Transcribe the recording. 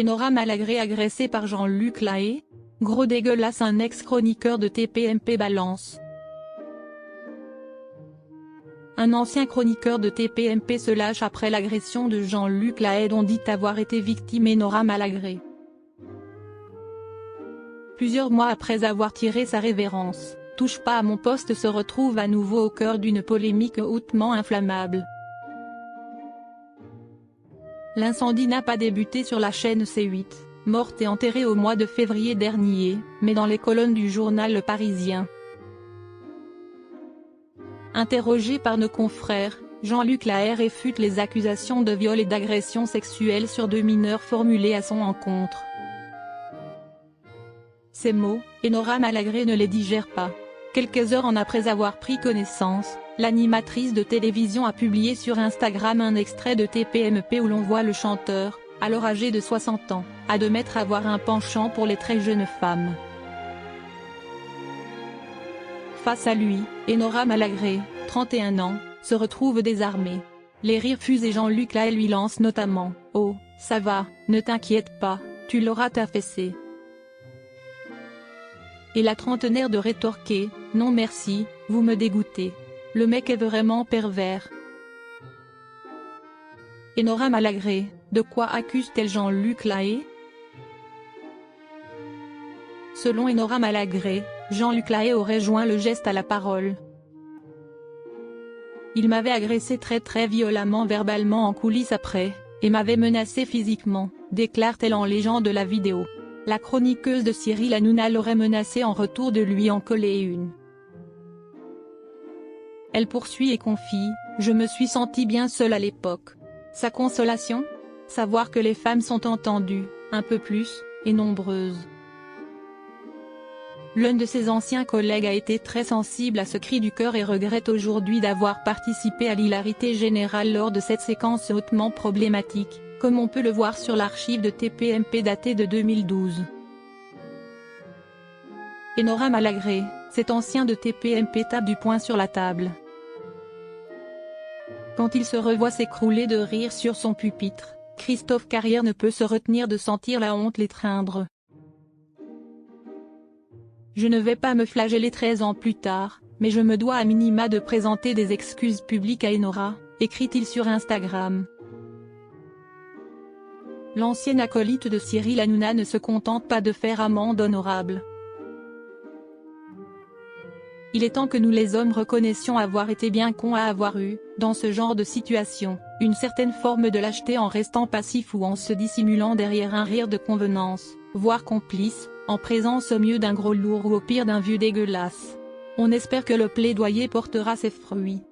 Enora Malagré agressée par Jean-Luc Lahaye? Gros dégueulasse. Un ex-chroniqueur de TPMP balance. Un ancien chroniqueur de TPMP se lâche après l'agression de Jean-Luc Lahaye dont dit avoir été victime Enora Malagré. Plusieurs mois après avoir tiré sa révérence, Touche pas à mon poste se retrouve à nouveau au cœur d'une polémique hautement inflammable. L'incendie n'a pas débuté sur la chaîne C8, morte et enterrée au mois de février dernier, mais dans les colonnes du journal Le Parisien. Interrogé par nos confrères, Jean-Luc Lahaye réfute les accusations de viol et d'agression sexuelle sur 2 mineurs formulées à son encontre. Ces mots, Enora Malagré ne les digère pas. Quelques heures après avoir pris connaissance, l'animatrice de télévision a publié sur Instagram un extrait de TPMP où l'on voit le chanteur, alors âgé de 60 ans, admettre avoir un penchant pour les très jeunes femmes. Face à lui, Enora Malagré, 31 ans, se retrouve désarmée. Les rires fusent et Jean-Luc Lahaye lui lance notamment « Oh, ça va, ne t'inquiète pas, tu l'auras t'affaissé ». Et la trentenaire de rétorquer « Non merci, vous me dégoûtez. Le mec est vraiment pervers ». Enora Malagré, de quoi accuse-t-elle Jean-Luc Lahaye? Selon Enora Malagré, Jean-Luc Lahaye aurait joint le geste à la parole. Il m'avait agressé très violemment verbalement en coulisses après, et m'avait menacé physiquement, déclare-t-elle en légende de la vidéo. La chroniqueuse de Cyril Hanouna l'aurait menacé en retour de lui en coller une. Elle poursuit et confie « Je me suis sentie bien seule à l'époque. Sa consolation? Savoir que les femmes sont entendues, un peu plus, et nombreuses. » L'un de ses anciens collègues a été très sensible à ce cri du cœur et regrette aujourd'hui d'avoir participé à l'hilarité générale lors de cette séquence hautement problématique, comme on peut le voir sur l'archive de TPMP datée de 2012. Enora Malagré, cet ancien de TPMP tape du poing sur la table. Quand il se revoit s'écrouler de rire sur son pupitre, Christophe Carrière ne peut se retenir de sentir la honte l'étreindre. Je ne vais pas me flageller 13 ans plus tard, mais je me dois à minima de présenter des excuses publiques à Enora, écrit-il sur Instagram. L'ancien acolyte de Cyril Hanouna ne se contente pas de faire amende honorable. Il est temps que nous les hommes reconnaissions avoir été bien cons à avoir eu, dans ce genre de situation, une certaine forme de lâcheté en restant passif ou en se dissimulant derrière un rire de convenance, voire complice, en présence au mieux d'un gros lourd ou au pire d'un vieux dégueulasse. On espère que le plaidoyer portera ses fruits.